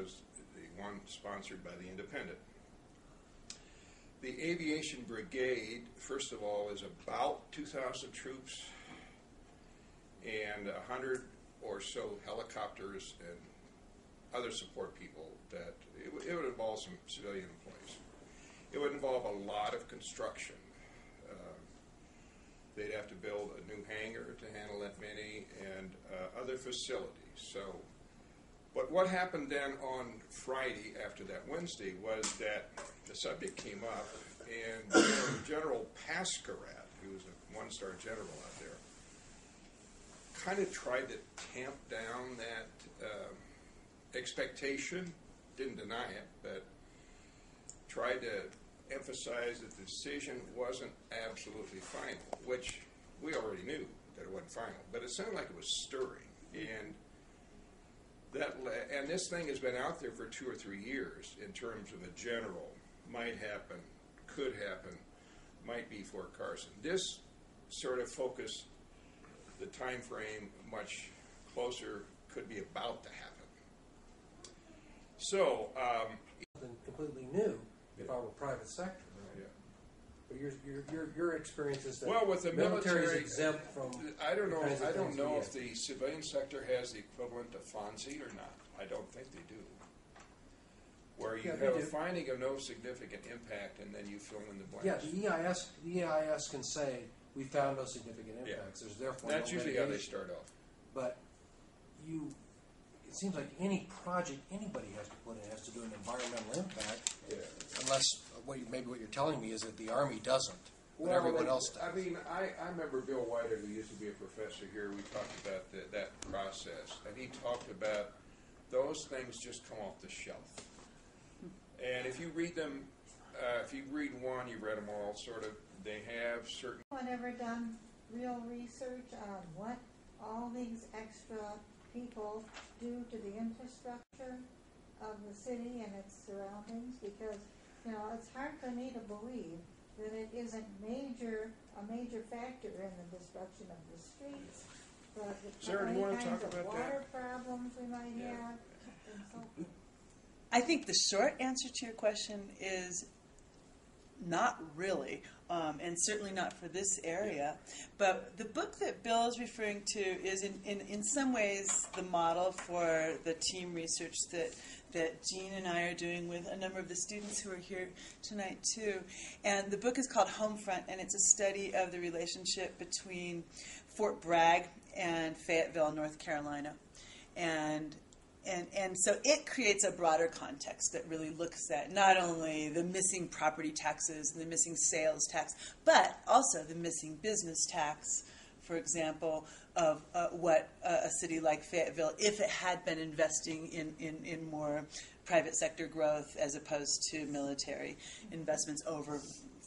was the one sponsored by the Independent. The Aviation Brigade, first of all, is about 2,000 troops and 100 or so helicopters and other support people. That it would involve some civilian employees. It would involve a lot of construction. They'd have to build a new hangar to handle that many and other facilities. So, but what happened then on Friday after that Wednesday was that the subject came up, and General Pascarat, who was a one-star general out there, kind of tried to tamp down that expectation, didn't deny it, but tried to emphasize that the decision wasn't absolutely final, which we already knew that it wasn't final, but it sounded like it was stirring. And this thing has been out there for 2 or 3 years in terms of a general, might happen, could happen, might be Fort Carson. This sort of focused the time frame much closer, could be about to happen. So, completely new if I were private sector. Right? Yeah. But your experience is that well, with the military is exempt from. I don't know if the civilian sector has the equivalent of FONSI or not. I don't think they do. Where you have a finding of no significant impact, and then you fill in the blanks. Yeah, the EIS can say we found no significant impacts. There's therefore that's no usually mitigation. how they start off. But it seems like any project anybody has to put in has to do an environmental impact. Yeah. Unless maybe what you're telling me is that the Army doesn't, but well, everyone else does. I mean, I remember Bill Whiter, who used to be a professor here. We talked about that process, and he talked about those things just come off the shelf. And if you read them, if you read one, you've read them all. Sort of, they have certain. Anyone ever done real research on what all these extra people do to the infrastructure of the city and its surroundings? Because it's hard for me to believe that it isn't a major factor in the destruction of the streets. But Sarah, do you want to talk about water problems we might have, and so forth. I think the short answer to your question is not really, and certainly not for this area. But the book that Bill is referring to is in some ways the model for the team research that Jean and I are doing with a number of the students who are here tonight too. And the book is called Homefront, and it's a study of the relationship between Fort Bragg and Fayetteville, North Carolina. And so it creates a broader context that really looks at not only the missing property taxes and the missing sales tax, but also the missing business tax, for example, of what a city like Fayetteville, if it had been investing in more private sector growth as opposed to military investments over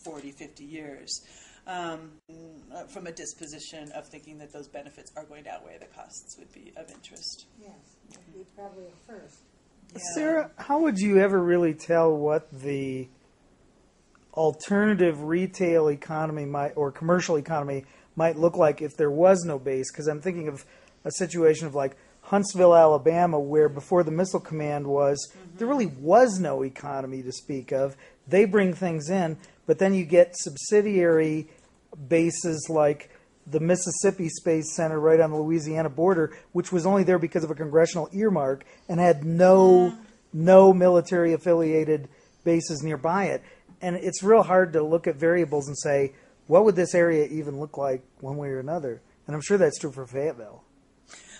40, 50 years, from a disposition of thinking that those benefits are going to outweigh the costs would be of interest. Yes, would be probably a first. Yeah. Sarah, how would you ever really tell what the alternative retail economy or commercial economy might look like if there was no base? Because I'm thinking of a situation of like Huntsville, Alabama, where before the Missile Command was, there really was no economy to speak of. They bring things in, but then you get subsidiary bases like the Mississippi Space Center right on the Louisiana border, which was only there because of a congressional earmark and had no military-affiliated bases nearby it. And it's real hard to look at variables and say, what would this area even look like one way or another? And I'm sure that's true for Fayetteville.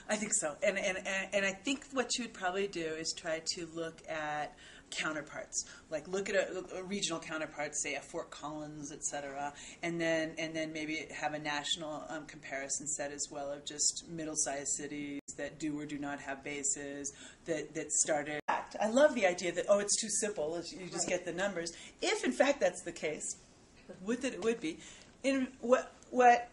I think so. And I think what you would probably do is try to look at counterparts, like look at a regional counterpart, say a Fort Collins, et cetera, and then maybe have a national comparison set as well of just middle-sized cities that do or do not have bases that started. I love the idea that, it's too simple, you just get the numbers. If in fact that's the case, it would be. What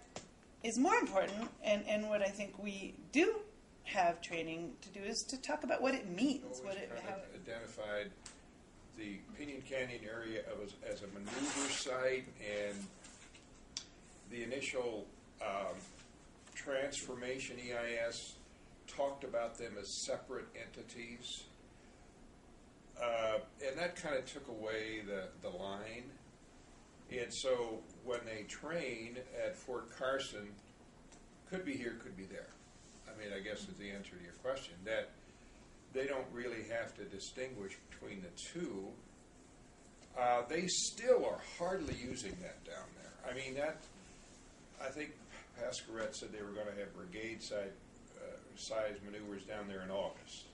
is more important, and what I think we do have training to do, is to talk about what it means. How identified the Pinion Canyon area as a maneuver site, and the initial transformation. transformation, EIS, talked about them as separate entities. and that kind of took away the line. And so when they train at Fort Carson, could be here, could be there. I mean, I guess is the answer to your question, that they don't really have to distinguish between the two. They still are hardly using that down there. I mean, I think Pasquarette said they were going to have brigade size maneuvers down there in August.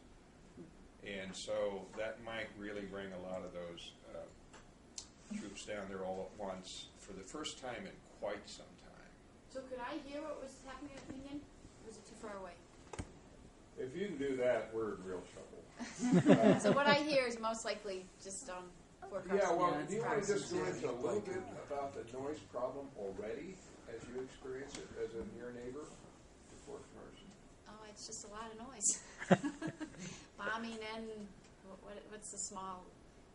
And so that might really bring a lot of those troops down there all at once for the first time in quite some time. So could I hear what was happening at Union? Or was it too far away? If you can do that, we're in real trouble. So what I hear is most likely just on Fort Carson. Yeah, well, Yeah, do you want to just go into a little Like, bit about the noise problem already as you experience it as a near neighbor to Fort Carson? Oh, it's just a lot of noise. Bombing and what's the small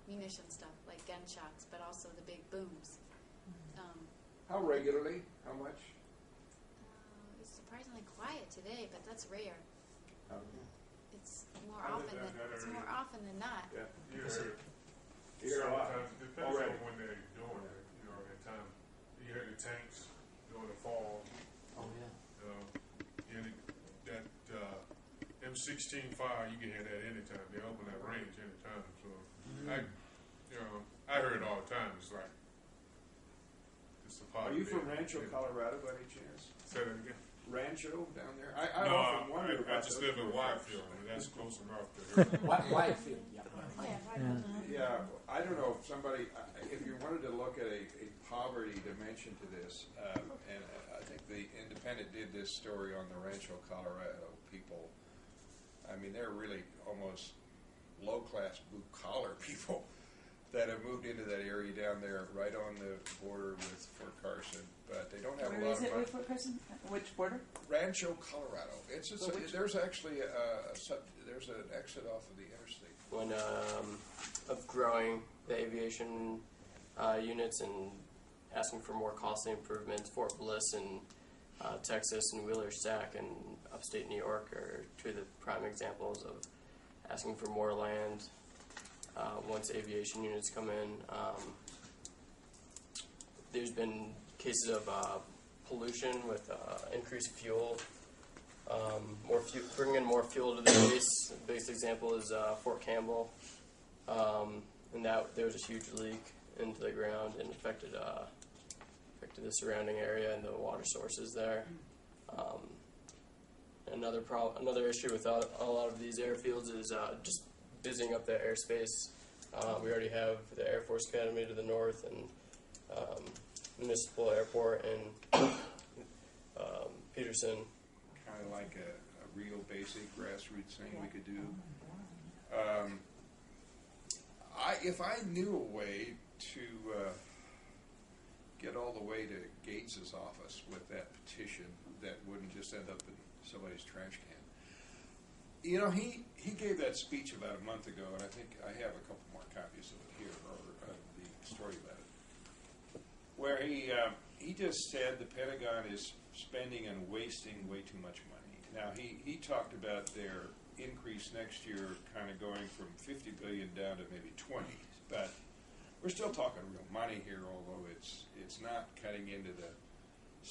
munition stuff, like gunshots, but also the big booms. How regularly? How much? It's surprisingly quiet today, but that's rare. It's more Other often than than that it's area. more often than not. Yeah. You heard You hear a lot. sometimes, depends Already. on when they're doing it, you know, at times. You hear the tanks during the fall, Oh, yeah. that M16 fire, you can hear that anytime. They open that range anytime. So I heard it all the time. It's like it's a part Are of you it. from Rancho, Colorado, by any chance? Say that again. Rancho down there? I No, often wonder I about just those live in programs. Whitefield. I mean, that's close enough to here. Whitefield, yeah. Yeah, I don't know if somebody, if you wanted to look at a poverty dimension to this, and I think the Independent did this story on the Rancho, Colorado people. I mean, they're really almost low-class blue-collar people that have moved into that area down there, right on the border with Fort Carson, but they don't have a Where lot is of it money. with Fort Carson? Which border? Rancho, Colorado. There's actually there's an exit off of the interstate. When of growing the aviation units and asking for more costly improvements. Fort Bliss in Texas and Wheeler Stack in upstate New York are two of the prime examples of asking for more land once aviation units come in. There's been cases of pollution with increased fuel. Bringing in more fuel to the base. The biggest example is Fort Campbell, and that there was a huge leak into the ground and affected the surrounding area and the water sources there. Another issue with a lot of these airfields is just busying up the airspace. We already have the Air Force Academy to the north and Municipal Airport in Peterson. Kind of like a real basic grassroots thing we could do. If I knew a way to get all the way to Gates's office with that petition that wouldn't just end up in somebody's trash can. You know, he gave that speech about a month ago, and I think I have a couple more copies of it here, or the story about it, where he just said the Pentagon is spending and wasting way too much money. Now, he talked about their increase next year kind of going from $50 billion down to maybe 20, but we're still talking real money here, although it's not cutting into the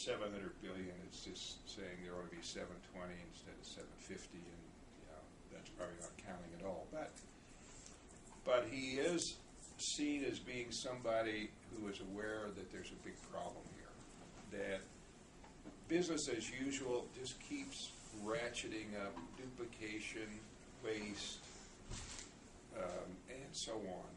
$700 billion. It's just saying there ought to be 720 instead of 750, and that's probably not counting at all. But he is seen as being somebody who is aware that there's a big problem here, that business as usual just keeps ratcheting up duplication, waste, and so on.